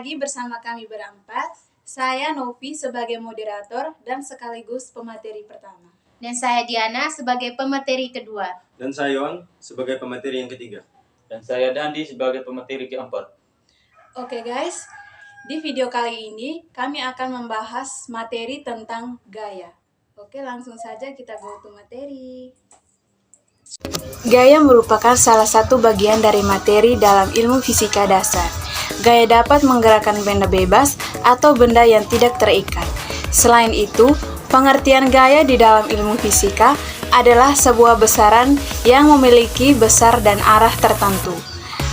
lagi bersama kami berempat. Saya Novi sebagai moderator dan sekaligus pemateri pertama. Dan saya Diana sebagai pemateri kedua. Dan saya Yon sebagai pemateri yang ketiga. Dan saya Dandi sebagai pemateri keempat. Oke guys, di video kali ini kami akan membahas materi tentang gaya. Oke, langsung saja kita go to materi. Gaya merupakan salah satu bagian dari materi dalam ilmu fisika dasar. Gaya dapat menggerakkan benda bebas atau benda yang tidak terikat. Selain itu, pengertian gaya di dalam ilmu fisika adalah sebuah besaran yang memiliki besar dan arah tertentu.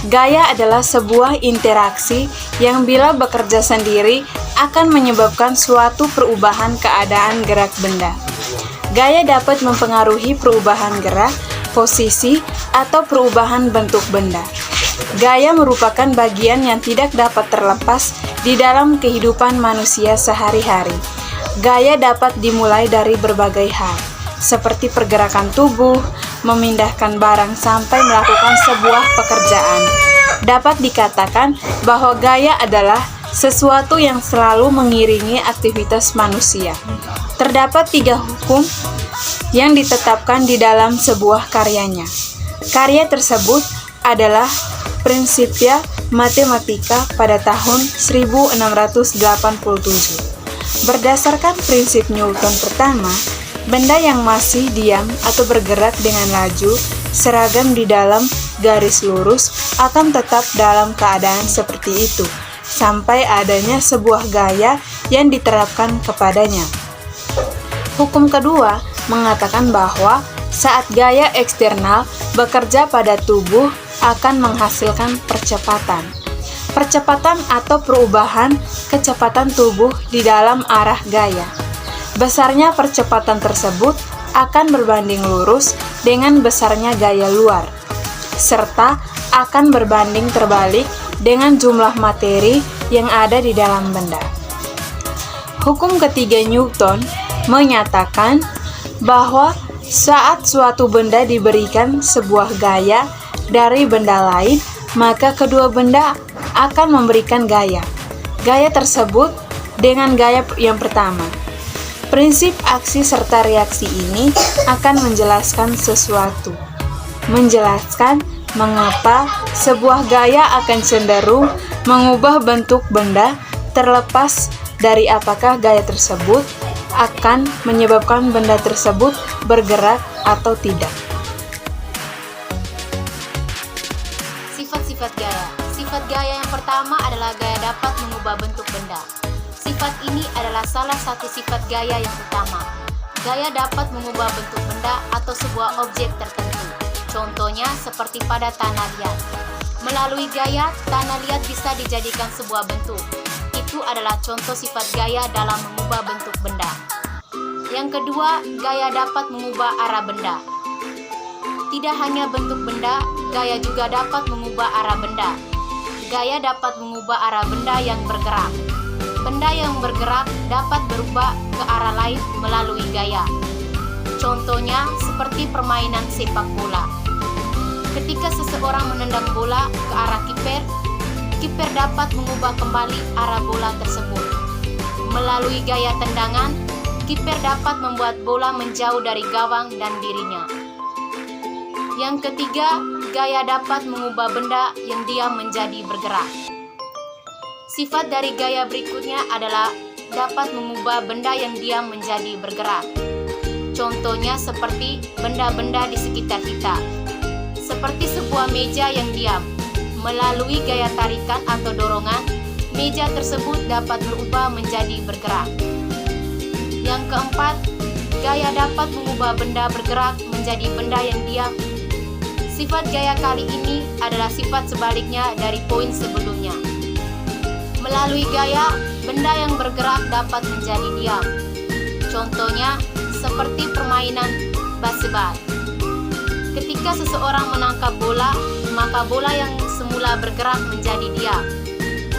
Gaya adalah sebuah interaksi yang bila bekerja sendiri akan menyebabkan suatu perubahan keadaan gerak benda. Gaya dapat mempengaruhi perubahan gerak, posisi, atau perubahan bentuk benda. Gaya merupakan bagian yang tidak dapat terlepas di dalam kehidupan manusia sehari-hari. Gaya dapat dimulai dari berbagai hal, seperti pergerakan tubuh, memindahkan barang sampai melakukan sebuah pekerjaan. Dapat dikatakan bahwa gaya adalah sesuatu yang selalu mengiringi aktivitas manusia. Terdapat 3 hukum yang ditetapkan di dalam sebuah karyanya. Karya tersebut adalah Principia Mathematica pada tahun 1687. Berdasarkan prinsip Newton pertama, benda yang masih diam atau bergerak dengan laju seragam di dalam garis lurus akan tetap dalam keadaan seperti itu sampai adanya sebuah gaya yang diterapkan kepadanya. Hukum kedua mengatakan bahwa saat gaya eksternal bekerja pada tubuh akan menghasilkan percepatan. Percepatan atau perubahan kecepatan tubuh di dalam arah gaya. Besarnya percepatan tersebut akan berbanding lurus dengan besarnya gaya luar, serta akan berbanding terbalik dengan jumlah materi yang ada di dalam benda. Hukum ketiga Newton menyatakan bahwa saat suatu benda diberikan sebuah gaya dari benda lain, maka kedua benda akan memberikan gaya. Gaya tersebut dengan gaya yang pertama. Prinsip aksi serta reaksi ini akan menjelaskan sesuatu. Menjelaskan mengapa sebuah gaya akan cenderung mengubah bentuk benda terlepas dari apakah gaya tersebut akan menyebabkan benda tersebut bergerak atau tidak. Sifat-sifat gaya. Sifat gaya yang pertama adalah gaya dapat mengubah bentuk benda. Sifat ini adalah salah satu sifat gaya yang utama. Gaya dapat mengubah bentuk benda atau sebuah objek tertentu. Contohnya seperti pada tanah liat. Melalui gaya, tanah liat bisa dijadikan sebuah bentuk. Itu adalah contoh sifat gaya dalam mengubah bentuk benda. Yang kedua, gaya dapat mengubah arah benda. Tidak hanya bentuk benda, gaya juga dapat mengubah arah benda. Gaya dapat mengubah arah benda yang bergerak. Benda yang bergerak dapat berubah ke arah lain melalui gaya. Contohnya seperti permainan sepak bola. Ketika seseorang menendang bola ke arah kiper, kiper dapat mengubah kembali arah bola tersebut. Melalui gaya tendangan, kiper dapat membuat bola menjauh dari gawang dan dirinya. Yang ketiga, gaya dapat mengubah benda yang diam menjadi bergerak. Sifat dari gaya berikutnya adalah dapat mengubah benda yang diam menjadi bergerak. Contohnya seperti benda-benda di sekitar kita. Seperti sebuah meja yang diam. Melalui gaya tarikan atau dorongan, meja tersebut dapat berubah menjadi bergerak. Yang keempat, gaya dapat mengubah benda bergerak menjadi benda yang diam. Sifat gaya kali ini adalah sifat sebaliknya dari poin sebelumnya. Melalui gaya, benda yang bergerak dapat menjadi diam. Contohnya, seperti permainan baseball. Ketika seseorang menangkap bola, maka bola yang semula bergerak menjadi diam.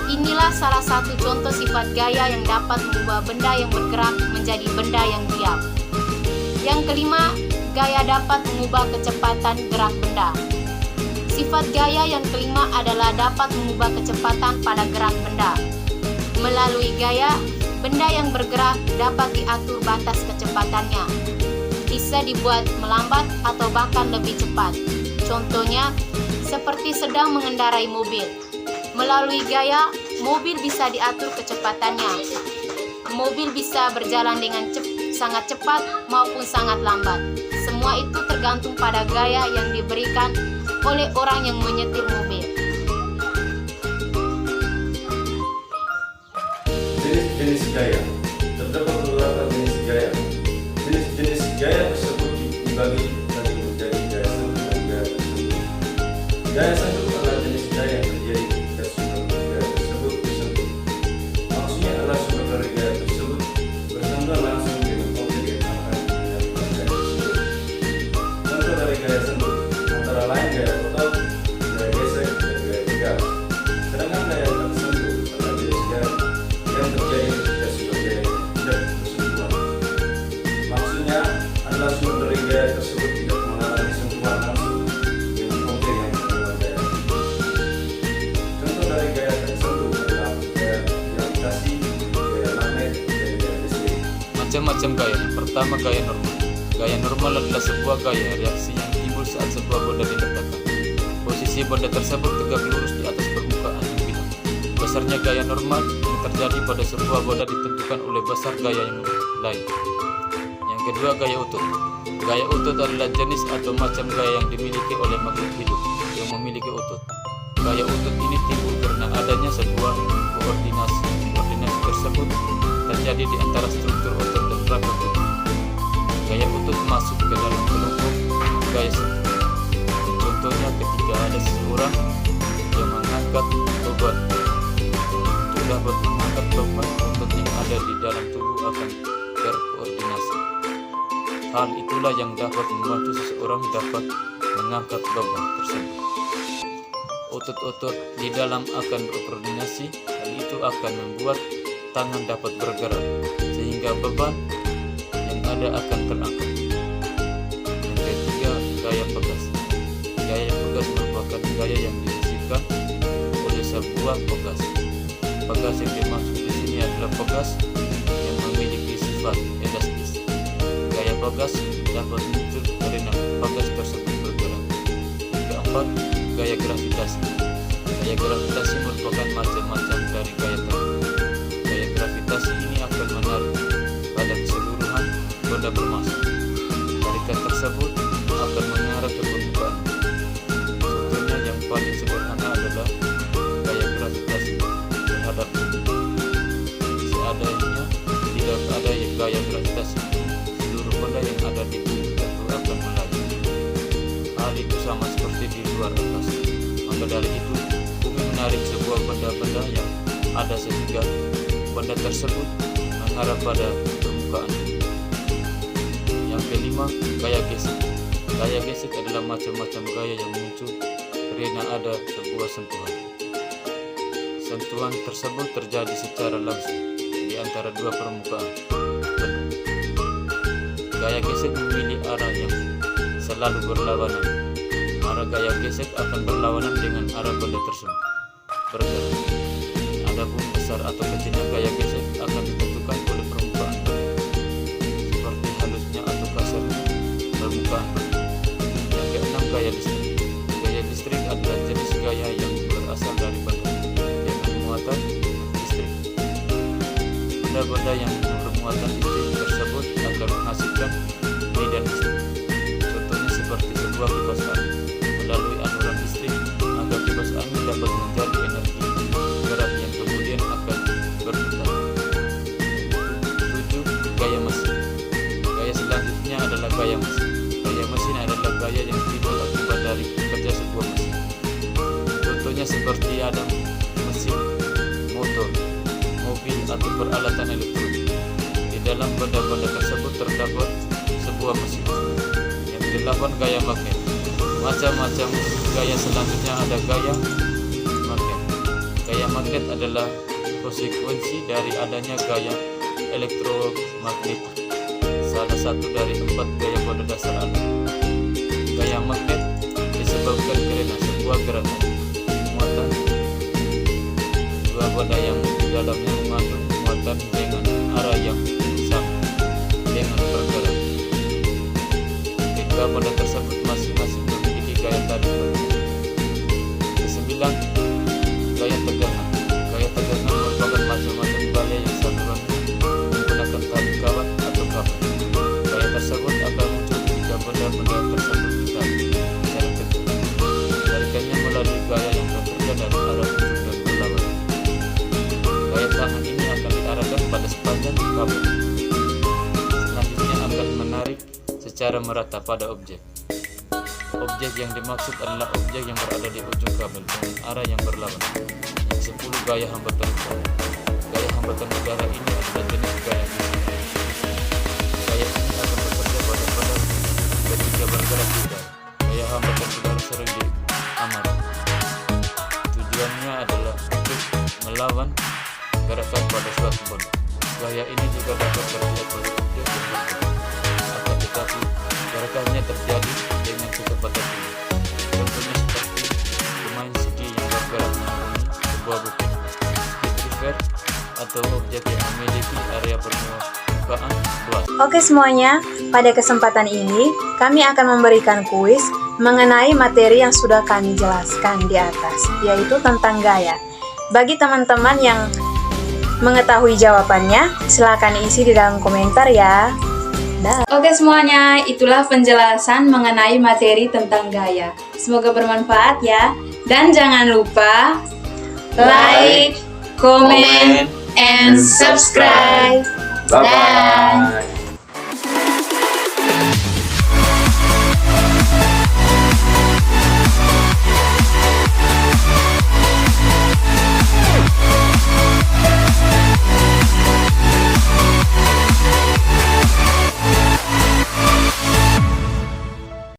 Inilah salah satu contoh sifat gaya yang dapat mengubah benda yang bergerak menjadi benda yang diam. Yang kelima, gaya dapat mengubah kecepatan gerak benda. Sifat gaya yang kelima adalah dapat mengubah kecepatan pada gerak benda. Melalui gaya, benda yang bergerak dapat diatur batas kecepatannya. Bisa dibuat melambat atau bahkan lebih cepat. Contohnya, seperti sedang mengendarai mobil. Melalui gaya, mobil bisa diatur kecepatannya. Mobil bisa berjalan dengan sangat cepat maupun sangat lambat. Semua itu tergantung pada gaya yang diberikan oleh orang yang menyetir mobil. Jenis-jenis gaya. Terdapat beberapa jenis gaya. Jenis-jenis gaya tersebut dibagi menjadi gaya sentuh dan gaya tersentuh. Gaya sentuh adalah jenis gaya yang terjadi ketika sumber gaya tersebut tersentuh. Maksudnya adalah sumber dari gaya tersebut bersentuhan langsung dengan objek yang akan dilakukan gaya tersebut. Contoh dari gaya sentuh antara lain gaya otot, gaya gesek, dan gaya tegas. Sedangkan gaya tersentuh adalah jenis gaya yang terjadi ketika sumber gaya tidak bersentuhan. Maksudnya adalah sumber dari gaya tersebut tidak mengalami sentuhan langsung dengan objek yang menerima gaya. Contoh dari gaya tersentuh adalah gaya gravitasi, gaya magnet, dan gaya listrik. Macam-macam gaya. Yang pertama, gaya normal. Gaya normal adalah sebuah gaya reaksi yang timbul saat sebuah benda diletakkan. Posisi benda tersebut tegak lurus di atas permukaan yang bilang. Besarnya gaya normal yang terjadi pada sebuah benda ditentukan oleh besar gaya yang lain. Yang kedua, gaya utuh. Gaya utuh adalah jenis atau macam gaya yang dimiliki oleh makhluk hidup yang memiliki utuh. Gaya utuh ini timbul karena adanya sebuah koordinasi. Koordinasi tersebut terjadi di antara struktur otot dan raba tubuh. Gaya utuh masuk ke dalam kelompok gaya sentuh. Contohnya ketika ada seseorang yang mengangkat beban. Untuk dapat mengangkat beban, otot yang ada di dalam tubuh akan berkoordinasi. Hal itulah yang dapat membantu seseorang dapat mengangkat beban tersebut. Otot-otot di dalam akan berkoordinasi. Hal itu akan membuat tangan dapat bergerak sehingga beban yang ada akan terangkat. Yang ketiga, gaya pegas. Gaya pegas merupakan gaya yang disisipkan oleh sebuah pegas. Pegas yang dimaksud di sini adalah pegas yang memiliki sifat elastis. Gaya pegas dapat muncul karena pegas tersebut bergerak. Keempat, gaya gravitasi. Gaya gravitasi merupakan macam-macam dari gaya tadi. Gaya gravitasi ini akan menarik pada keseluruhan benda bermassa. Tarikan tersebut akan mengarah ke permukaan. Contohnya yang paling sederhana adalah gaya gravitasi terhadap bumi. Seadanya tidak ada gaya gravitasi, seluruh benda yang ada di bumi tentu akan melayang. Hal itu sama seperti di luar angkasa. Maka dari itu, bumi menarik sebuah benda-benda yang ada sehingga benda tersebut mengarah pada permukaan. Yang kelima, gaya gesek. Gaya gesek adalah macam-macam gaya yang muncul karena ada sebuah sentuhan. Sentuhan tersebut terjadi secara langsung di antara dua permukaan benda. Gaya gesek memiliki arah yang selalu berlawanan. Arah gaya gesek akan berlawanan dengan arah benda tersebut bergerak. Adapun besar atau kecilnya gaya gesek akan ditentukan oleh permukaan benda, seperti halusnya atau kasarnya permukaan benda. Yang keenam, gaya listrik. Gaya listrik adalah jenis gaya yang berasal dari benda dengan muatan listrik. Benda-benda yang bermuatan listrik tersebut akan menghasilkan medan listrik. Contohnya seperti sebuah kipas angin. Melalui aliran listrik, maka kipas angin dapat menjadi energi gerak yang kemudian akan berputar. 7. Gaya mesin. Gaya selanjutnya adalah gaya mesin. Gaya mesin adalah gaya yang timbul akibat dari kerja sebuah mesin. Contohnya seperti ada mesin, motor, mobil atau peralatan elektronik. Di dalam benda-benda tersebut terdapat sebuah mesin. Yang ke-8, gaya magnet. Macam-macam gaya selanjutnya ada gaya magnet. Gaya magnet adalah konsekuensi dari adanya gaya elektromagnetik, salah satu dari 4 gaya pada dasar alam. Gaya magnet disebabkan karena sebuah gerakan muatan dua benda yang di dalamnya bersangkutan dengan arah yang sama dengan bergerak. Ketika benda tersebut masing-masing memiliki gaya tarik berbeda. Kesembilan, gaya tegangan. Gaya tegangan merupakan macam-macam gaya yang salurannya menggunakan tali kawat atau kabel. Gaya tersebut akan muncul ketika benda-benda tersebut ditarik secara tegang. Tarikannya melalui gaya yang berbeda dari arah ujung dan berlawanan. Gaya tangan ini akan diarahkan pada sepanjang kabel. Selanjutnya akan menarik secara merata pada objek. Objek yang dimaksud adalah objek yang berada di ujung kabel dengan arah yang berlawanan. Yang 10, gaya hambatan udara. Gaya hambatan udara ini adalah jenis gaya fisika. Gaya ini akan bekerja pada benda ketika bergerak di udara. Gaya hambatan udara sering diamati. Tujuannya adalah untuk melawan gerakan pada suatu benda. Gaya ini juga dapat terlihat pada objek yang bergerak. Akan tetapi gerakannya terjadi dengan kecepatan tinggi. Contohnya seperti pemain ski yang bergerak mengarungi sebuah bukit, speed river, atau objek yang memiliki area permukaan luas. Oke semuanya, pada kesempatan ini kami akan memberikan kuis mengenai materi yang sudah kami jelaskan di atas, yaitu tentang gaya. Bagi teman-teman yang mengetahui jawabannya, silakan isi di dalam komentar ya. Oke semuanya, itulah penjelasan mengenai materi tentang gaya. Semoga bermanfaat ya. Dan jangan lupa like, comment, and subscribe. Bye-bye.